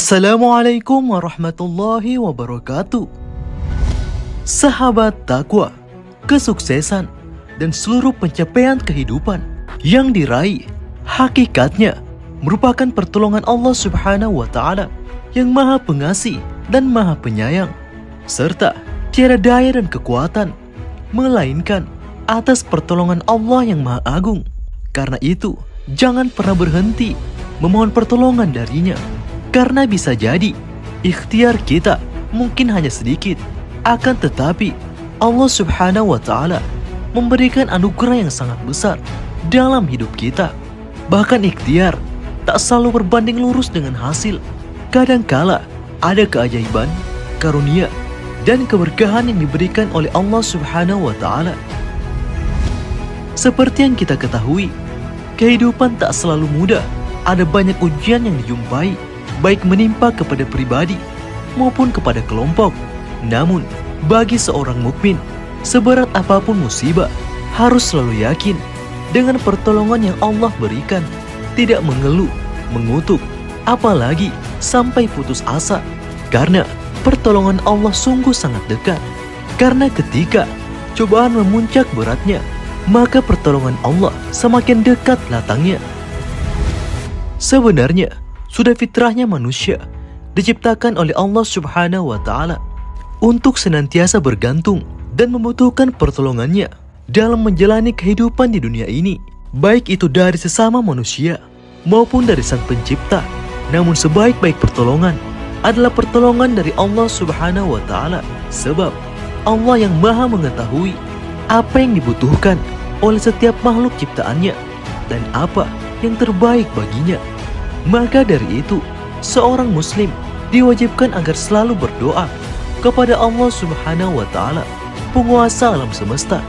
Assalamualaikum warahmatullahi wabarakatuh. Sahabat takwa, kesuksesan dan seluruh pencapaian kehidupan yang diraih hakikatnya merupakan pertolongan Allah Subhanahu wa Ta'ala yang Maha Pengasih dan Maha Penyayang, serta tiada daya dan kekuatan melainkan atas pertolongan Allah yang Maha Agung. Karena itu, jangan pernah berhenti memohon pertolongan darinya. Karena bisa jadi ikhtiar kita mungkin hanya sedikit, akan tetapi Allah Subhanahu wa Ta'ala memberikan anugerah yang sangat besar dalam hidup kita. Bahkan ikhtiar tak selalu berbanding lurus dengan hasil. Kadangkala ada keajaiban, karunia, dan keberkahan yang diberikan oleh Allah Subhanahu wa Ta'ala. Seperti yang kita ketahui, kehidupan tak selalu mudah. Ada banyak ujian yang dijumpai, baik menimpa kepada pribadi maupun kepada kelompok. Namun, bagi seorang mukmin, seberat apapun musibah, harus selalu yakin dengan pertolongan yang Allah berikan, tidak mengeluh, mengutuk, apalagi sampai putus asa, karena pertolongan Allah sungguh sangat dekat. Karena ketika cobaan memuncak beratnya, maka pertolongan Allah semakin dekat datangnya. Sebenarnya, sudah fitrahnya manusia diciptakan oleh Allah Subhanahu wa Ta'ala untuk senantiasa bergantung dan membutuhkan pertolongannya dalam menjalani kehidupan di dunia ini, baik itu dari sesama manusia maupun dari Sang Pencipta. Namun sebaik-baik pertolongan adalah pertolongan dari Allah Subhanahu wa Ta'ala, sebab Allah yang Maha mengetahui apa yang dibutuhkan oleh setiap makhluk ciptaannya dan apa yang terbaik baginya. Maka dari itu, seorang muslim diwajibkan agar selalu berdoa kepada Allah Subhanahu wa Ta'ala, penguasa alam semesta.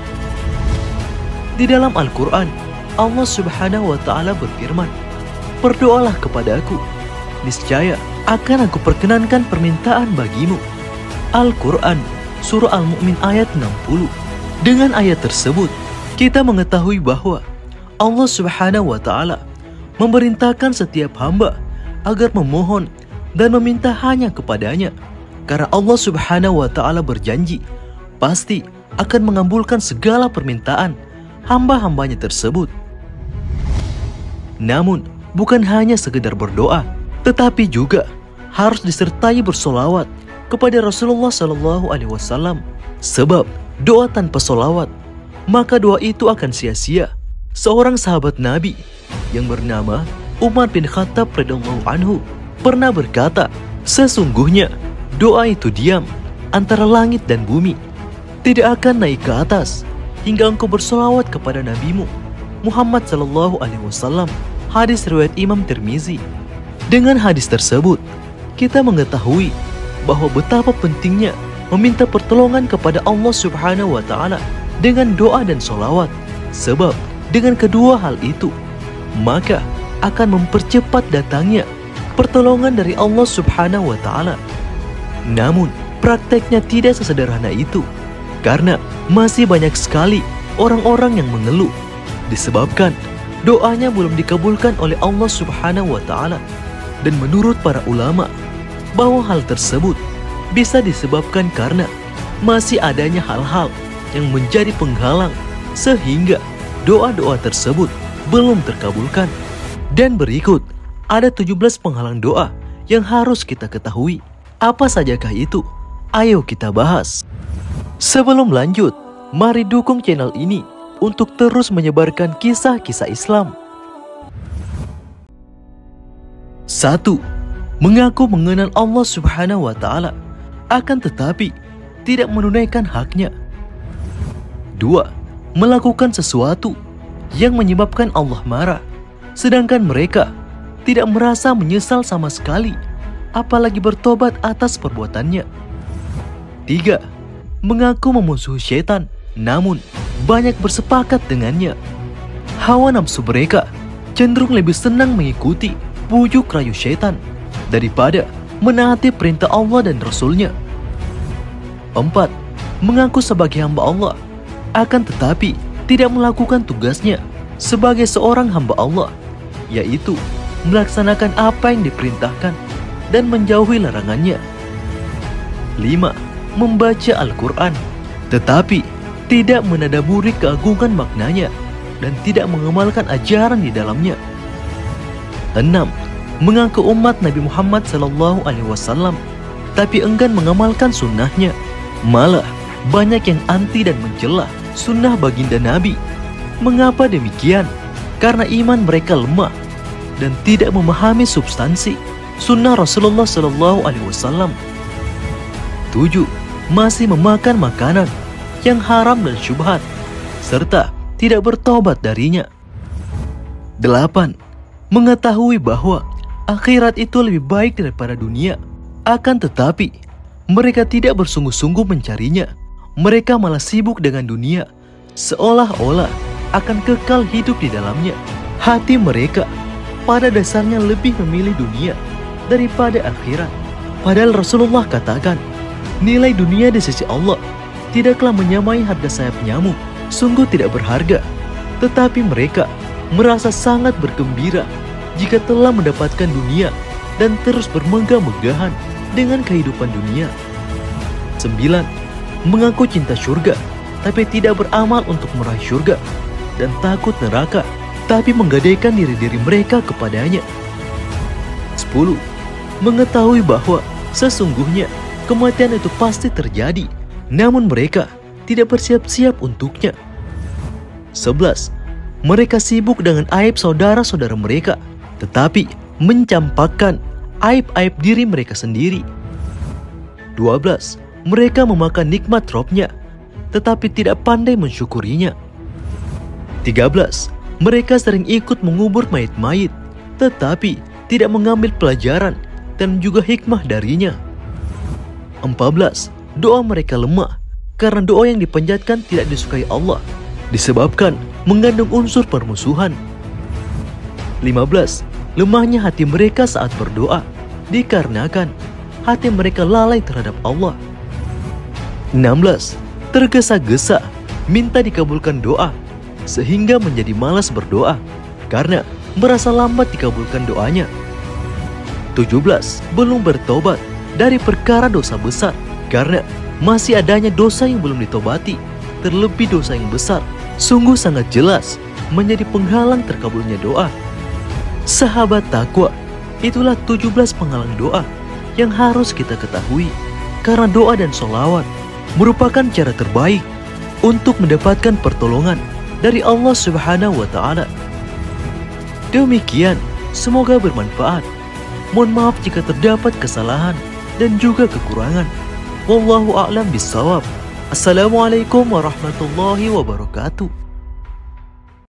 Di dalam Al-Quran, Allah Subhanahu wa Ta'ala berfirman, "Berdoalah kepadaku, niscaya akan aku perkenankan permintaan bagimu." Al-Quran Surah Al-Mu'min ayat 60. Dengan ayat tersebut, kita mengetahui bahwa Allah Subhanahu wa Ta'ala memerintahkan setiap hamba agar memohon dan meminta hanya kepadanya, karena Allah Subhanahu wa Ta'ala berjanji pasti akan mengabulkan segala permintaan hamba-hambanya tersebut. Namun, bukan hanya sekedar berdoa, tetapi juga harus disertai bersolawat kepada Rasulullah SAW. Sebab doa tanpa solawat, maka doa itu akan sia-sia. Seorang sahabat Nabi yang bernama Umar bin Khattab radhiyallahu anhu pernah berkata, "Sesungguhnya doa itu diam antara langit dan bumi, tidak akan naik ke atas hingga engkau bersolawat kepada nabimu Muhammad sallallahu alaihi wasallam." Hadis riwayat Imam Tirmizi. Dengan hadis tersebut, kita mengetahui bahwa betapa pentingnya meminta pertolongan kepada Allah Subhanahu wa Ta'ala dengan doa dan solawat. Sebab dengan kedua hal itu, maka akan mempercepat datangnya pertolongan dari Allah Subhanahu wa Ta'ala. Namun, prakteknya tidak sesederhana itu, karena masih banyak sekali orang-orang yang mengeluh disebabkan doanya belum dikabulkan oleh Allah Subhanahu wa Ta'ala. Dan menurut para ulama, bahwa hal tersebut bisa disebabkan karena masih adanya hal-hal yang menjadi penghalang sehingga doa-doa tersebut belum terkabulkan. Dan berikut ada 17 penghalang doa yang harus kita ketahui. Apa sajakah itu? Ayo kita bahas. Sebelum lanjut, mari dukung channel ini untuk terus menyebarkan kisah-kisah Islam. 1. Mengaku mengenal Allah Subhanahu wa Ta'ala, akan tetapi tidak menunaikan haknya. 2. Melakukan sesuatu yang menyebabkan Allah marah, sedangkan mereka tidak merasa menyesal sama sekali, apalagi bertobat atas perbuatannya. 3. Mengaku memusuhi syaitan, namun banyak bersepakat dengannya. Hawa nafsu mereka cenderung lebih senang mengikuti bujuk rayu syaitan daripada menaati perintah Allah dan Rasul-Nya. 4. Mengaku sebagai hamba Allah, akan tetapi tidak melakukan tugasnya sebagai seorang hamba Allah, yaitu melaksanakan apa yang diperintahkan dan menjauhi larangannya. 5. Membaca Al-Quran, tetapi tidak menadaburi keagungan maknanya dan tidak mengamalkan ajaran di dalamnya. 6. Mengaku umat Nabi Muhammad SAW, tapi enggan mengamalkan sunnahnya. Malah banyak yang anti dan mencela sunnah baginda Nabi. Mengapa demikian? Karena iman mereka lemah dan tidak memahami substansi sunnah Rasulullah SAW. 7. Masih memakan makanan yang haram dan syubhat, serta tidak bertobat darinya. 8. Mengetahui bahwa akhirat itu lebih baik daripada dunia. Akan tetapi, mereka tidak bersungguh-sungguh mencarinya. Mereka malah sibuk dengan dunia, seolah-olah akan kekal hidup di dalamnya. Hati mereka pada dasarnya lebih memilih dunia daripada akhirat. Padahal Rasulullah katakan, nilai dunia di sisi Allah tidaklah menyamai harga sayap nyamuk, sungguh tidak berharga. Tetapi mereka merasa sangat bergembira jika telah mendapatkan dunia dan terus bermegah-megahan dengan kehidupan dunia. 9. Mengaku cinta surga, tapi tidak beramal untuk meraih surga, dan takut neraka, tapi menggadaikan diri-diri mereka kepadanya. 10. Mengetahui bahwa sesungguhnya kematian itu pasti terjadi, namun mereka tidak bersiap-siap untuknya. 11. Mereka sibuk dengan aib saudara-saudara mereka, tetapi mencampakkan aib-aib diri mereka sendiri. 12. Mereka memakan nikmat Robnya, tetapi tidak pandai mensyukurinya. 13. Mereka sering ikut mengubur mayit-mayit, tetapi tidak mengambil pelajaran dan juga hikmah darinya. 14. Doa mereka lemah, karena doa yang dipanjatkan tidak disukai Allah, disebabkan mengandung unsur permusuhan. 15. Lemahnya hati mereka saat berdoa, dikarenakan hati mereka lalai terhadap Allah. 16. Tergesa-gesa minta dikabulkan doa, sehingga menjadi malas berdoa karena merasa lambat dikabulkan doanya. 17. Belum bertobat dari perkara dosa besar, karena masih adanya dosa yang belum ditobati, terlebih dosa yang besar sungguh sangat jelas menjadi penghalang terkabulnya doa. Sahabat takwa, itulah 17 penghalang doa yang harus kita ketahui, karena doa dan sholawat merupakan cara terbaik untuk mendapatkan pertolongan dari Allah Subhanahu wa Ta'ala. Demikian, semoga bermanfaat. Mohon maaf jika terdapat kesalahan dan juga kekurangan. Wallahu a'lam bishawab. Assalamualaikum warahmatullahi wabarakatuh.